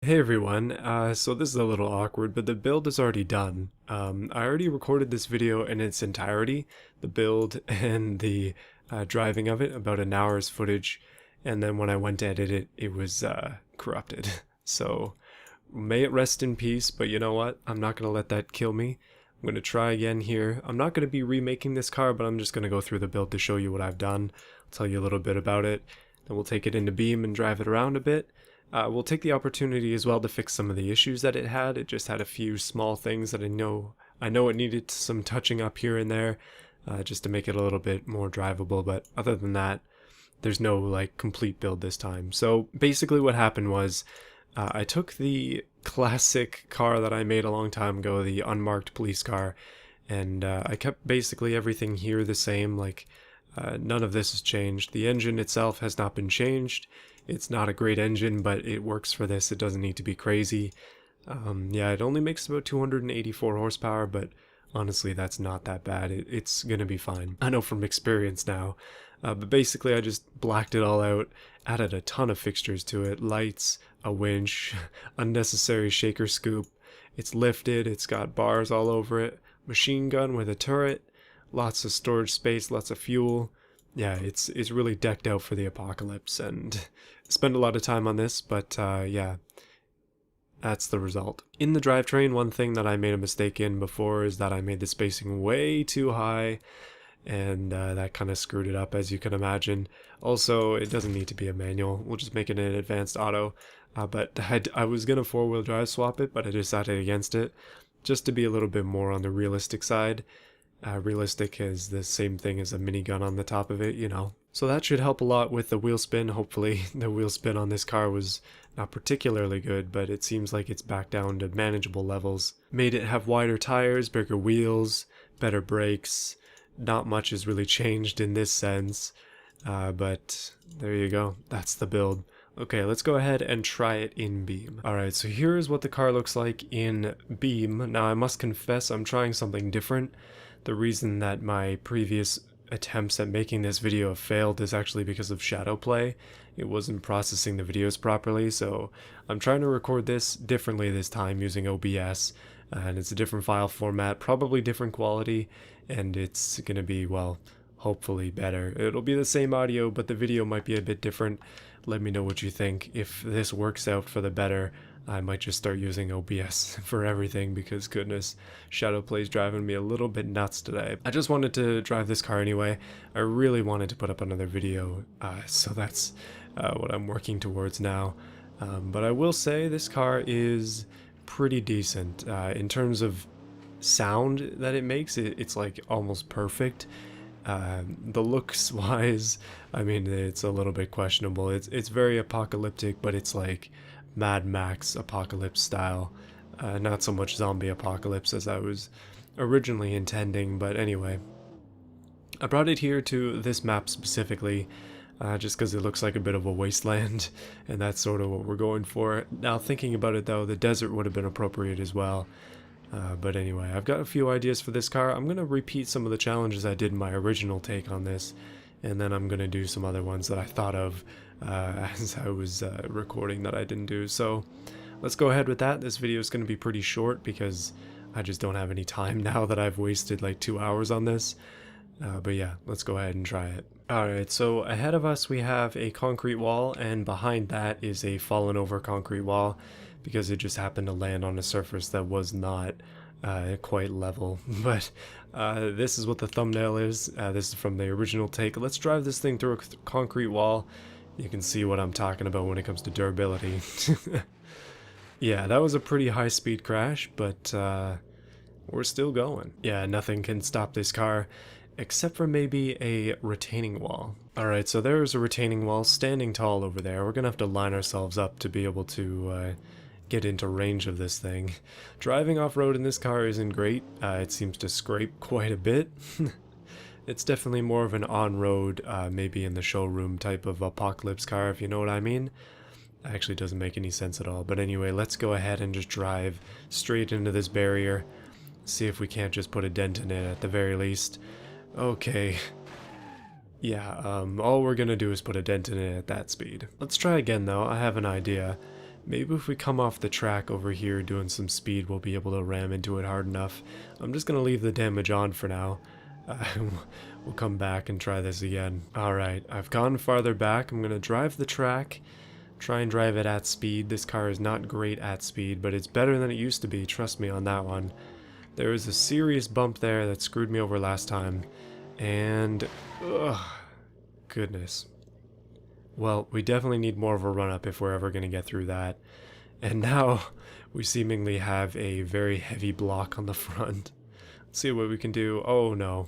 Hey everyone, so this is a little awkward, but the build is already done. I already recorded this video in its entirety, the build and the driving of it, about an hour's footage, and then when I went to edit it, it was corrupted. So may it rest in peace, but you know what? I'm not going to let that kill me. I'm going to try again here. I'm not going to be remaking this car, but I'm just going to go through the build to show you what I've done. I'll tell you a little bit about it, then we'll take it into Beam and drive it around a bit. We'll take the opportunity as well to fix some of the issues that it had. It just had a few small things that I know it needed some touching up here and there, just to make it a little bit more drivable. But other than that, there's no like complete build this time. So basically, what happened was I took the classic car that I made a long time ago, the unmarked police car, and I kept basically everything here the same. Like none of this has changed. The engine itself has not been changed. It's not a great engine, but it works for this. It doesn't need to be crazy. Yeah, it only makes about 284 horsepower, but honestly, that's not that bad. It's gonna be fine. I know from experience now. But basically, I just blacked it all out, added a ton of fixtures to it, lights, a winch, unnecessary shaker scoop. It's lifted, it's got bars all over it, machine gun with a turret, lots of storage space, lots of fuel. Yeah, it's really decked out for the apocalypse, and spend a lot of time on this, but yeah, that's the result. In the drivetrain, one thing that I made a mistake in before is that I made the spacing way too high, and that kind of screwed it up, as you can imagine. Also, it doesn't need to be a manual. We'll just make it an advanced auto. But I was going to four-wheel drive swap it, but I decided against it, just to be a little bit more on the realistic side. Realistic is the same thing as a minigun on the top of it, you know. So that should help a lot with the wheel spin. Hopefully the wheel spin on this car was not particularly good, but it seems like it's back down to manageable levels. Made it have wider tires, bigger wheels, better brakes. Not much has really changed in this sense, but there you go. That's the build. Okay, let's go ahead and try it in Beam. Alright, so here is what the car looks like in Beam. Now I must confess I'm trying something different. The reason that my previous attempts at making this video have failed is actually because of shadow play. It wasn't processing the videos properly, so I'm trying to record this differently this time using OBS, and it's a different file format, probably different quality, and it's gonna be, well, hopefully better. It'll be the same audio, but the video might be a bit different. Let me know what you think. If this works out for the better, I might just start using OBS for everything, because goodness, shadow play's driving me a little bit nuts today. I just wanted to drive this car anyway. I really wanted to put up another video, so that's what I'm working towards now. But I will say this car is pretty decent. In terms of sound that it makes, it's like almost perfect. The looks wise, I mean, it's a little bit questionable. It's very apocalyptic, but it's like Mad Max apocalypse style, not so much zombie apocalypse as I was originally intending. But anyway, I brought it here to this map specifically, just because it looks like a bit of a wasteland, and that's sort of what we're going for. Now, thinking about it though, the desert would have been appropriate as well. But anyway, I've got a few ideas for this car. I'm going to repeat some of the challenges I did in my original take on this, and then I'm going to do some other ones that I thought of as I was recording that I didn't do. So let's go ahead with that. This video is going to be pretty short because I just don't have any time now that I've wasted like 2 hours on this. But yeah, let's go ahead and try it. Alright, so ahead of us we have a concrete wall, and behind that is a fallen over concrete wall, because it just happened to land on a surface that was not quite level. But this is what the thumbnail is. This is from the original take. Let's drive this thing through a concrete wall. You can see what I'm talking about when it comes to durability. Yeah, that was a pretty high speed crash, but we're still going. Yeah, nothing can stop this car, except for maybe a retaining wall. Alright, so there's a retaining wall standing tall over there. We're gonna have to line ourselves up to be able to get into range of this thing. Driving off-road in this car isn't great. It seems to scrape quite a bit. It's definitely more of an on-road, maybe in the showroom type of apocalypse car, if you know what I mean. Actually doesn't make any sense at all. But anyway, let's go ahead and just drive straight into this barrier. See if we can't just put a dent in it at the very least. Okay. Yeah, all we're gonna do is put a dent in it at that speed. Let's try again though. I have an idea. Maybe if we come off the track over here doing some speed, we'll be able to ram into it hard enough. I'm just going to leave the damage on for now. We'll come back and try this again. Alright, I've gone farther back. I'm going to drive the track, try and drive it at speed. This car is not great at speed, but it's better than it used to be, trust me on that one. There was a serious bump there that screwed me over last time, and ugh, goodness. Well, we definitely need more of a run-up if we're ever going to get through that. And now we seemingly have a very heavy block on the front. Let's see what we can do. Oh no.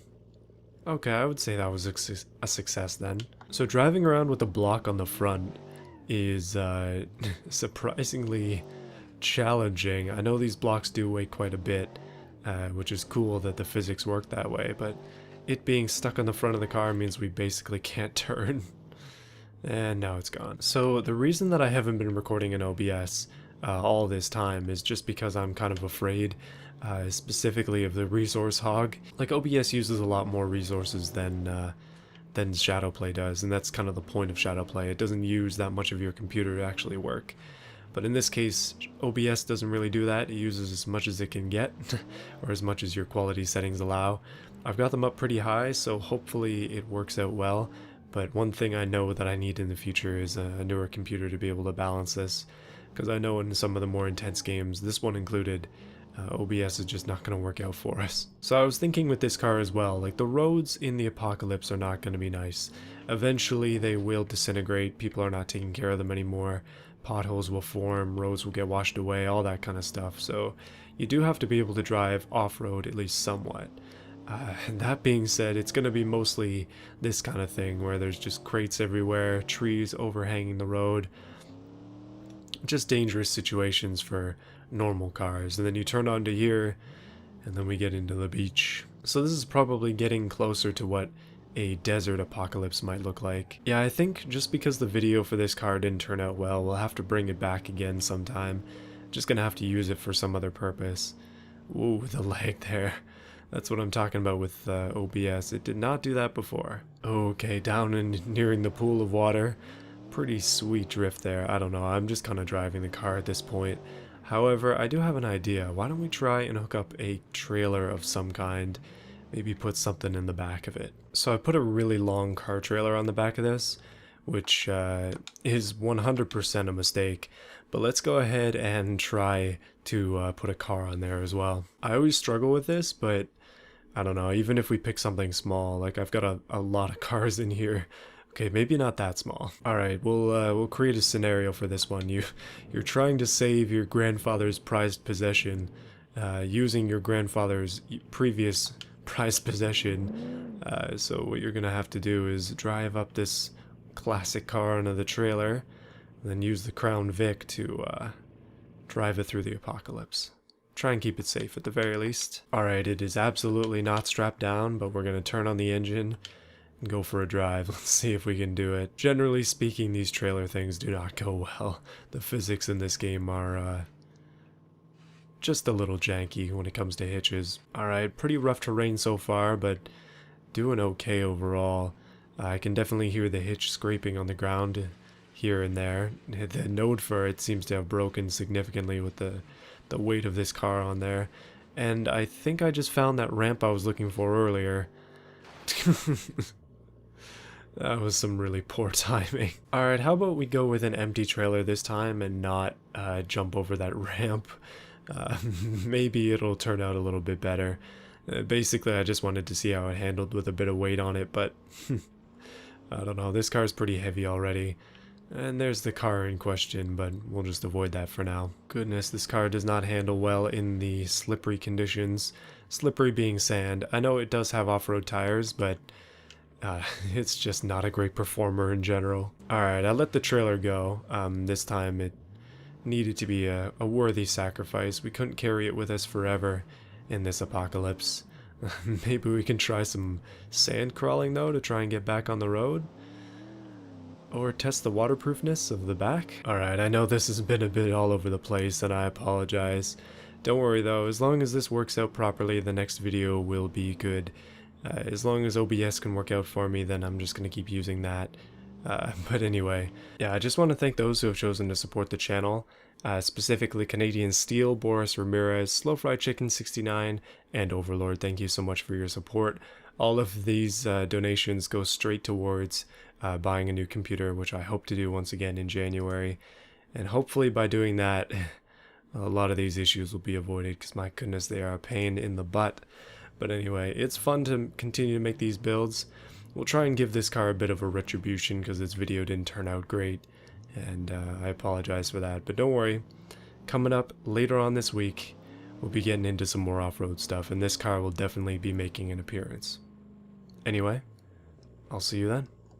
Okay, I would say that was a success then. So driving around with a block on the front is surprisingly challenging. I know these blocks do weigh quite a bit, which is cool that the physics work that way, but it being stuck on the front of the car means we basically can't turn. And now it's gone. So the reason that I haven't been recording in OBS all this time is just because I'm kind of afraid, specifically of the resource hog. Like, OBS uses a lot more resources than Shadowplay does, and that's kind of the point of Shadowplay. It doesn't use that much of your computer to actually work. But in this case, OBS doesn't really do that. It uses as much as it can get, or as much as your quality settings allow. I've got them up pretty high, so hopefully it works out well. But one thing I know that I need in the future is a newer computer to be able to balance this. Because I know in some of the more intense games, this one included, OBS is just not going to work out for us. So I was thinking with this car as well, like the roads in the Apocalypse are not going to be nice. Eventually they will disintegrate, people are not taking care of them anymore, potholes will form, roads will get washed away, all that kind of stuff. So you do have to be able to drive off-road at least somewhat. And that being said, it's going to be mostly this kind of thing where there's just crates everywhere, trees overhanging the road, just dangerous situations for normal cars. And then you turn onto here, and then we get into the beach. So this is probably getting closer to what a desert apocalypse might look like. Yeah, I think just because the video for this car didn't turn out well, we'll have to bring it back again sometime. Just gonna have to use it for some other purpose. Ooh, the lag there. That's what I'm talking about with OBS. It did not do that before. Okay, down and nearing the pool of water. Pretty sweet drift there. I don't know, I'm just kind of driving the car at this point. However, I do have an idea. Why don't we try and hook up a trailer of some kind? Maybe put something in the back of it. So I put a really long car trailer on the back of this, which is 100% a mistake. But let's go ahead and try to put a car on there as well. I always struggle with this, but I don't know, even if we pick something small, like I've got a lot of cars in here. Okay, maybe not that small. Alright, we'll create a scenario for this one. You're trying to save your grandfather's prized possession, using your grandfather's previous prized possession. So what you're gonna have to do is drive up this classic car onto the trailer, and then use the Crown Vic to drive it through the apocalypse. Try and keep it safe at the very least. Alright, it is absolutely not strapped down, but we're gonna turn on the engine and go for a drive. Let's see if we can do it. Generally speaking, these trailer things do not go well. The physics in this game are just a little janky when it comes to hitches. Alright, pretty rough terrain so far, but doing okay overall. I can definitely hear the hitch scraping on the ground here and there. The node for it seems to have broken significantly with the weight of this car on there. And I think I just found that ramp I was looking for earlier. That was some really poor timing. Alright, how about we go with an empty trailer this time and not jump over that ramp. Maybe it'll turn out a little bit better. Basically, I just wanted to see how it handled with a bit of weight on it, but I don't know, this car's pretty heavy already. And there's the car in question, but we'll just avoid that for now. Goodness, this car does not handle well in the slippery conditions. Slippery being sand. I know it does have off-road tires, but it's just not a great performer in general. Alright, I let the trailer go. This time it needed to be a worthy sacrifice. We couldn't carry it with us forever in this apocalypse. Maybe we can try some sand crawling though to try and get back on the road? Or test the waterproofness of the back? Alright, I know this has been a bit all over the place and I apologize. Don't worry though, as long as this works out properly, the next video will be good. As long as OBS can work out for me, then I'm just going to keep using that. But anyway, yeah, I just want to thank those who have chosen to support the channel, specifically Canadian Steel, Boris Ramirez, Slow Fried Chicken 69, and Overlord. Thank you so much for your support. All of these donations go straight towards buying a new computer, which I hope to do once again in January. And hopefully by doing that, a lot of these issues will be avoided, because my goodness, they are a pain in the butt. But anyway, it's fun to continue to make these builds. We'll try and give this car a bit of a retribution because this video didn't turn out great, and I apologize for that. But don't worry, coming up later on this week, we'll be getting into some more off-road stuff, and this car will definitely be making an appearance. Anyway, I'll see you then.